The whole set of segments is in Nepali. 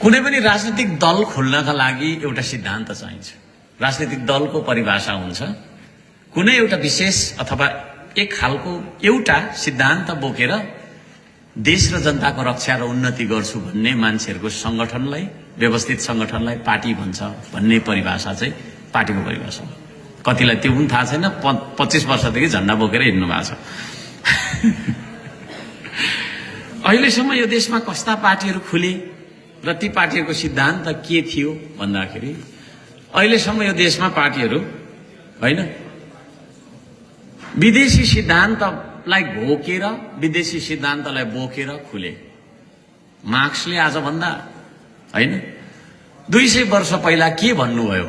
कुनै पनि राजनीतिक दल खोल्नका लागि एउटा सिद्धान्त चाहिन्छ। राजनीतिक दलको परिभाषा हुन्छ कुनै एउटा विशेष अथवा एक खालको एउटा सिद्धान्त बोकेर देश र जनताको रक्षा र उन्नति गर्छु भन्ने मान्छेहरूको संगठनलाई, व्यवस्थित संगठनलाई पार्टी भन्छ भन्ने परिभाषा चाहिँ पार्टीको परिभाषा हो। कतिलाई त्यो पनि थाहा छैन, 25 वर्षदेखि झण्डा बोकेर हिँड्नु भएको छ। अहिलेसम्म यो देशमा कस्ता पार्टीहरू खुले र ती पार्टीहरूको सिद्धान्त के थियो भन्दाखेरि अहिलेसम्म यो देशमा पार्टीहरू हैन विदेशी सिद्धान्तलाई घोकेर, विदेशी सिद्धान्तलाई बोकेर खुले। मार्क्सले आजभन्दा हैन 200 वर्ष पहिला के भन्नुभयो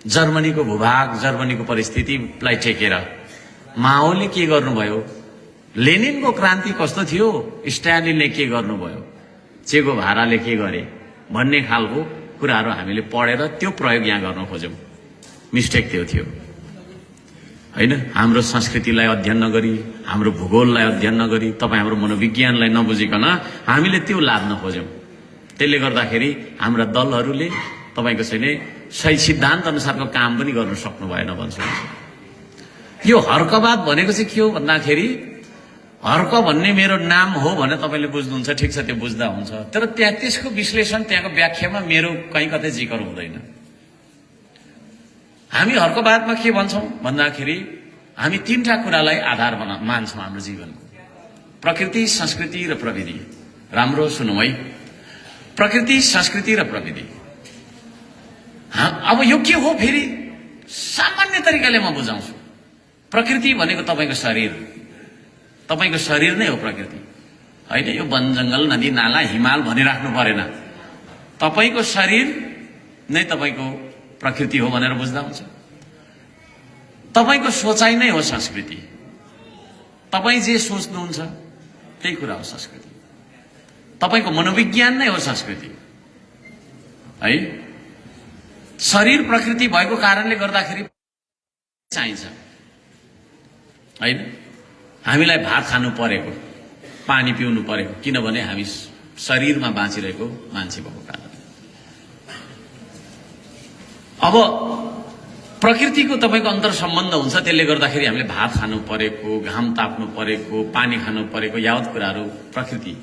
जर्मनीको भूभाग, जर्मनीको परिस्थितिलाई टेकेर माओले के गर्नुभयो, लेनिनको क्रान्ति कस्तो थियो, स्टालिनले के गर्नुभयो, चे गुभाराले के गरे भन्ने खालको कुराहरू हामीले पढेर त्यो प्रयोग यहाँ गर्न खोज्यौं। मिस्टेक त्यो थियो हैन। हाम्रो संस्कृतिलाई अध्ययन नगरी, हाम्रो भूगोललाई अध्ययन नगरी, तपाई हाम्रो मनोविज्ञानलाई नबुझिकन हामीले त्यो लाद्न खोज्यौं। त्यसले गर्दाखेरि हाम्रा दलहरूले तपाईको चाहिँ सही सिद्धान्त अनुसारको काम पनि गर्न सक्नु भएन भन्छु। यो हर्कवाद भनेको चाहिँ के हो भन्दाखेरि हर्क भन्ने मेरो नाम हो भने तपाईले बुझ्नुहुन्छ, ठिक छ, त्यो बुझ्दा हुन्छ, तर त्यहाँ त्यसको विश्लेषण, त्यहाँको व्याख्यामा मेरो कहीँ कतै जिकर हुँदैन। हामी हर्कवादमा के भन्छौं भन्दाखेरि हामी तीनटा कुरालाई आधार मान्छौं हाम्रो जीवनको: प्रकृति, संस्कृति र प्रविधि। राम्रो सुनौ है, प्रकृति, संस्कृति र प्रविधि। अब यो के हो फेरि सामान्य तरिकाले म बुझाउँछु। प्रकृति भनेको तपाईको शरीर, तपाईको शरीर नै हो प्रकृति हैन। यो वन जंगल, नदी नाला, हिमाल भनिराख्नु परेन, तपाईको शरीर नै तपाईको प्रकृति हो भनेर बुझ्दा हुन्छ। तपाईको सोचाइ नै हो संस्कृति, तपाई जे सोच्नुहुन्छ त्यही कुरा हो संस्कृति। तपाईको मनोविज्ञान नै हो संस्कृति है। शरीर प्रकृति भएको कारणले गर्दाखेरि चाहिन्छ हैन। हामीलाई भात खानु परेको, पानी पिउनु परेको, किनभने हामी शरीरमा बाँचिरहेको मान्छे भएको कारण। अब प्रकृतिको तपाईको अन्तर सम्बन्ध हुन्छ, त्यसले गर्दाखेरि हामीले भात खानु परेको, घाम ताप्नु परेको, पानी खानु परेको, यावत कुराहरू प्रकृति।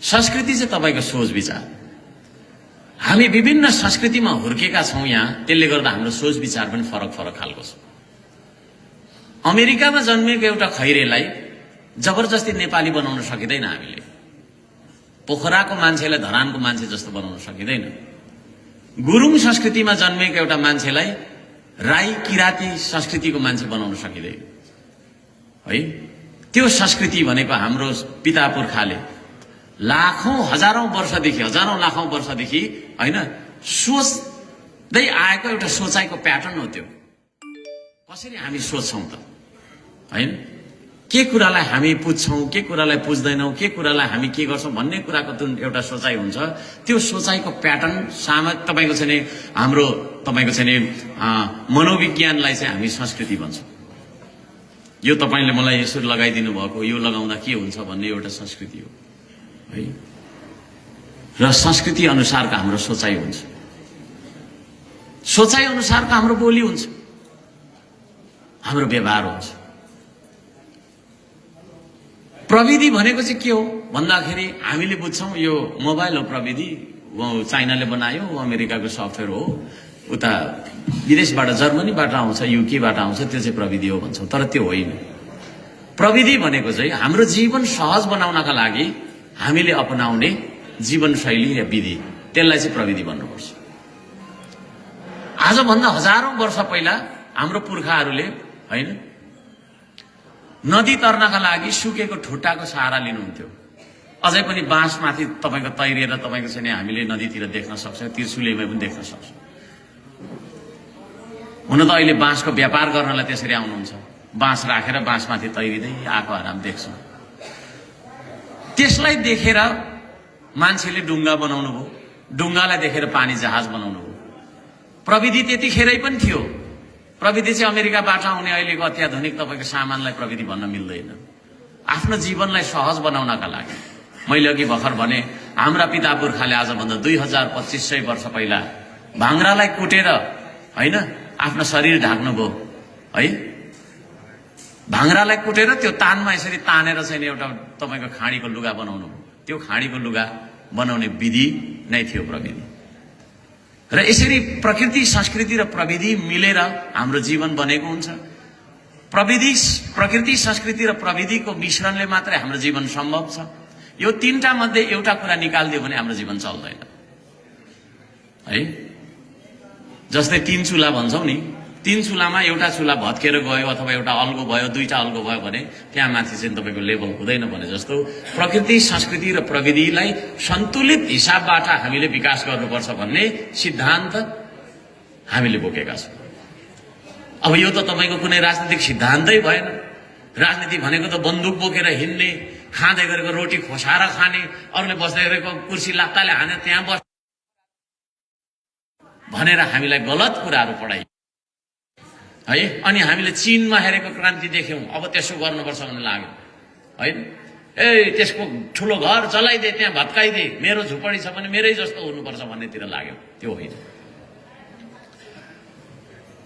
संस्कृति चाहिँ तपाईको सोच विचार। हामी विभिन्न संस्कृतिमा हुर्केका छौं यहाँ, त्यसले गर्दा हाम्रो सोच विचार पनि फरक फरक खालको छ। अमेरिकामा जन्मेको एउटा खैरेलाई जबरजस्ती नेपाली बनाउन सकिँदैन हामीले। पोखराको मान्छेलाई धरानको मान्छे जस्तो बनाउन सकिँदैन। गुरुङ संस्कृतिमा जन्मेको एउटा मान्छेलाई राई किराती संस्कृतिको मान्छे बनाउन सकिँदैन है। त्यो संस्कृति भनेको हाम्रो पिता पुर्खाले लाखौं हजारौं वर्षदेखि, हजारौं लाखौं वर्षदेखि हैन सोच्दै आएको एउटा सोचाइको प्याटर्न हो। त्यो कसरी हामी सोच्छौं त हैन, के कुरालाई हामी पुज्छौं, के कुरालाई पुज्दैनौं, के कुरालाई हामी के गर्छौं भन्ने कुराको जुन एउटा सोचाइ हुन्छ, त्यो सोचाइको प्याटर्न तपाईको चाहिँ हाम्रो तपाईको चाहिँ मनोविज्ञानलाई चाहिँ हामी संस्कृति भन्छौं। यो तपाईले मलाई यसरी लगाइदिनु भएको, यो लगाउँदा के हुन्छ भन्ने एउटा संस्कृति हो है। र संस्कृति अनुसारको हाम्रो सोचाइ हुन्छ, सोचाइ अनुसारको हाम्रो बोली हुन्छ, हाम्रो व्यवहार हुन्छ। प्रविधि भनेको चाहिँ के हो भन्दाखेरि हामीले बुझ्छौं यो मोबाइल हो प्रविधि, चाइनाले बनायो, अमेरिकाको सफ्टवेयर हो, उता विदेशबाट जर्मनीबाट आउँछ, युकेबाट आउँछ, त्यो चाहिँ प्रविधि हो भन्छौं। तर त्यो होइन। प्रविधि भनेको चाहिँ हाम्रो जीवन सहज बनाउनका लागि हामीले अपनाउने जीवनशैली या विधि, त्यसलाई चाहिँ प्रविधि भन्नुपर्छ। आजभन्दा हजारौं वर्ष पहिला हाम्रो पुर्खाहरूले हैन नदी तर्नका लागि सुकेको ठुट्टाको सहारा लिनुहुन्थ्यो। अझै पनि बाँसमाथि तपाईको तैरिएर तपाईको चाहिँ हामीले नदीतिर देख्न सक्छौं, त्रिशुलीमा पनि देख्न सक्छौं। हुन त अहिले बाँसको व्यापार गर्नलाई त्यसरी आउनुहुन्छ, बाँस राखेर बाँसमाथि तैरिँदै आएको आराम देख्छौं। त्यसलाई देखेर मान्छेले डुङ्गा बनाउनु भयो, डुङ्गालाई देखेर पानी जहाज बनाउनु भयो। प्रविधि त्यतिखेरै पनि थियो। प्रविधि चाहिँ अमेरिकाबाट आउने अहिलेको अत्याधुनिक तपाईको सामानलाई प्रविधि भन्न मिल्दैन। आफ्नो जीवनलाई सहज बनाउनका लागि मैले अघि भर्खर भने हाम्रा पिता पुर्खाले आजभन्दा 2500 वर्ष पहिला भाङ्रालाई कुटेर होइन आफ्नो शरीर ढाक्नुभयो है। भाङ्रालाई कुटेर त्यो तानमा यसरी तानेर चाहिँ एउटा तपाईँको खाडीको लुगा बनाउनु, त्यो खाडीको लुगा बनाउने विधि नै थियो प्रविधि। र यसरी प्रकृति संस्कृति र प्रविधि मिलेर हाम्रो जीवन बनेको हुन्छ। प्रकृति संस्कृति र प्रविधिको मिश्रणले मात्रै हाम्रो जीवन सम्भव छ। यो तीनटा मध्ये एउटा कुरा निकालिदियो भने हाम्रो जीवन चल्दैन है। जस्तै 3 चुला भन्छौं नि, 3 चुलामा एउटा चुला भत्केर गयो अथवा एउटा अल्गो भयो, दुईटा अल्गो भयो भने त्यहाँ माथि चाहिँ तपाईको लेभल हुँदैन भने जस्तो प्रकृति संस्कृति र प्रविधिलाई सन्तुलित हिसाबबाट हामीले विकास गर्नुपर्छ भन्ने सिद्धान्त हामीले बोकेका छौं। अब यो त तपाईको कुनै राजनीतिक सिद्धान्तै भएन। राजनीति भनेको त बन्दुक बोकेर हिँड्ने, खाँदै गरेको रोटी खोसाएर खाने, अरूले बस्दै गरेको कुर्सी लात्ताले हानेर त्यहाँ बस भनेर हामीलाई गलत कुराहरू पढाइ है। अनि हामीले चीनमा हेरेको क्रान्ति देख्यौं, अब त्यसो गर्नुपर्छ भन्ने लाग्यो हैन। त्यसको ठुलो घर चलाइदे, त्यहाँ भत्काइदे, मेरो झुपडी छ भने मेरै जस्तो हुनुपर्छ भन्नेतिर लाग्यो। त्यो होइन।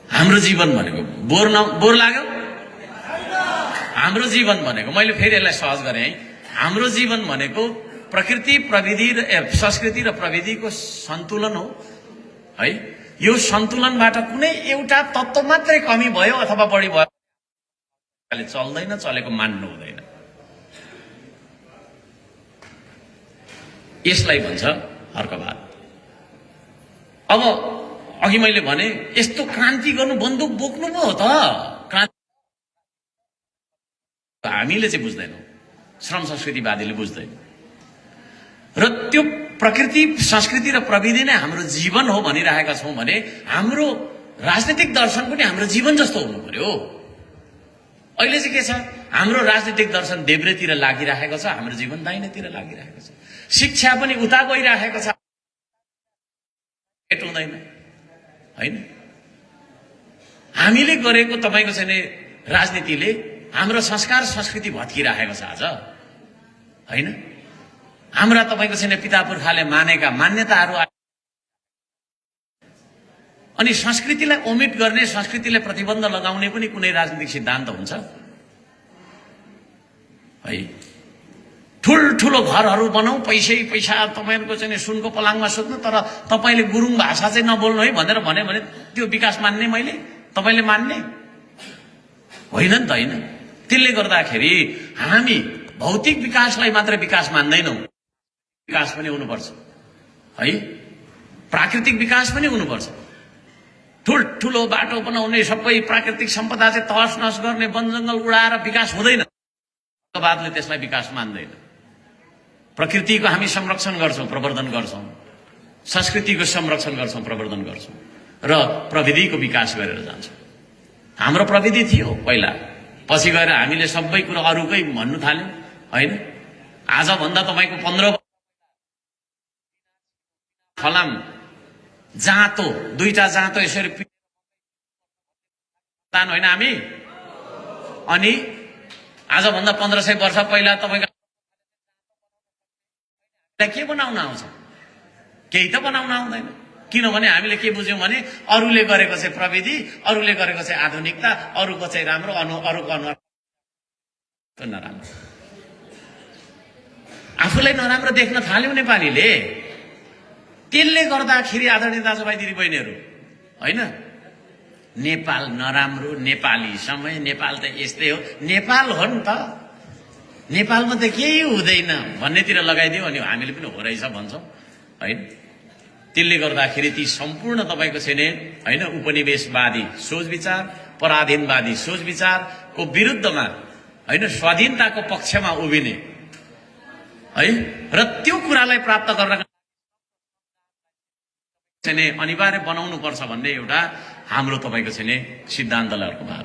हाम्रो जीवन भनेको बोर लाग्यो। हाम्रो जीवन भनेको, मैले फेरि यसलाई सहज गरेँ है, हाम्रो जीवन भनेको प्रकृति प्रविधि र संस्कृति र प्रविधिको सन्तुलन हो है। यो सन्तुलनबाट कुनै एउटा तत्त्व मात्रै कमी भयो अथवा बढी भयो चल्दैन, चलेको मान्नु हुँदैन। यसलाई भन्छ हर्कवाद। अब अघि मैले भने यस्तो क्रान्ति गर्नु, बन्दुक बोक्नु पो हो त क्रान्ति। हामीले चाहिँ बुझ्दैनौँ, श्रम संस्कृतिवादीले बुझ्दैन। र त्यो प्रकृति संस्कृति र प्रविधि नै हाम्रो जीवन हो भनिरहेका छौं भने हाम्रो राजनीतिक दर्शन पनि हाम्रो जीवन जस्तो हुनु पर्यो। अहिले चाहिँ के छ, हाम्रो राजनीतिक दर्शन देब्रेतिर लागिरहेको छ, हाम्रो जीवन दाहिनेतिर लागिरहेको छ। शिक्षा पनि उता गइरहेको छ, भेट हुँदैन हैन। हामीले गरेको तपाईको चाहिँ राजनीतिले हाम्रो संस्कार संस्कृति भत्किरहेको छ आज हैन। हाम्रा तपाईको चाहिँ पिता पुर्खाले मानेका मान्यताहरू अनि संस्कृतिलाई ओमिट गर्ने, संस्कृतिलाई प्रतिबन्ध लगाउने पनि कुनै राजनीतिक सिद्धान्त हुन्छ है। ठुल्ठुलो घरहरू बनाऊ, पैसा तपाईहरुको चाहिँ सुनको पलाङमा सुत्नु, तर तपाईले गुरुङ भाषा चाहिँ नबोल्नु है भनेर भन्यो भने त्यो विकास मान्ने मैले, तपाईले मान्ने होइन नि त हैन। त्यसले गर्दाखेरि हामी भौतिक विकासलाई मात्र विकास मान्दैनौं, विकास पनि हुनुपर्छ है। प्राकृतिक विकास पनि हुनुपर्छ। ठुल्ठुलो बाटो बनाउने, सबै प्राकृतिक सम्पदा चाहिँ तहस नहस गर्ने, वन जंगल उडाएर विकास हुँदैन। वादले त्यसलाई विकास मान्दैन। प्रकृतिको हामी संरक्षण गर्छौं, प्रवर्धन गर्छौं, संस्कृतिको संरक्षण गर्छौं, प्रवर्धन गर्छौं र प्रविधिको विकास गरेर जान्छौं। हाम्रो प्रविधि थियो पहिला, पछि गएर हामीले सबै कुरा अरूकै भन्नु थाल्यौं हैन। आज भन्दा तपाईको 15 फलाम जाँतो, दुईटा जाँतो यसरी तान होइन हामी। अनि आज भन्दा 1500 वर्ष पहिला तपाईको के बनाउन आउँछ? केही त बनाउन आउँदैन। किनभने हामीले के बुझ्यौं भने अरूले गरेको चाहिँ प्रविधि, अरूले गरेको चाहिँ आधुनिकता, अरूको चाहिँ राम्रो, अरूको अनुहार नराम्रो। आफूलाई नराम्रो देख्न थाल्यौं नेपालीले। त्यसले गर्दाखेरि आदरणीय दाजुभाइ दिदीबहिनीहरू हैन, नेपाल नराम्रो, नेपाली समय, नेपाल त यस्तै हो, नेपाल हो नि त, नेपालमा त केही हुँदैन भन्नेतिर लगाइदियो अनि हामीले पनि हो रहेछ भन्छौं हैन। त्यसले गर्दाखेरि ती सम्पूर्ण तपाईको छैन हैन उपनिवेशवादी सोच विचार, पराधीनवादी सोच विचारको विरुद्धमा हैन स्वाधीनताको पक्षमा उभिने है र त्यो कुरालाई प्राप्त गर्न चाहिँ अनिवार्य बनाउनु पर्छ भन्ने एउटा हाम्रो तपाईको चाहिँ सिद्धान्तलाई अर्को भाग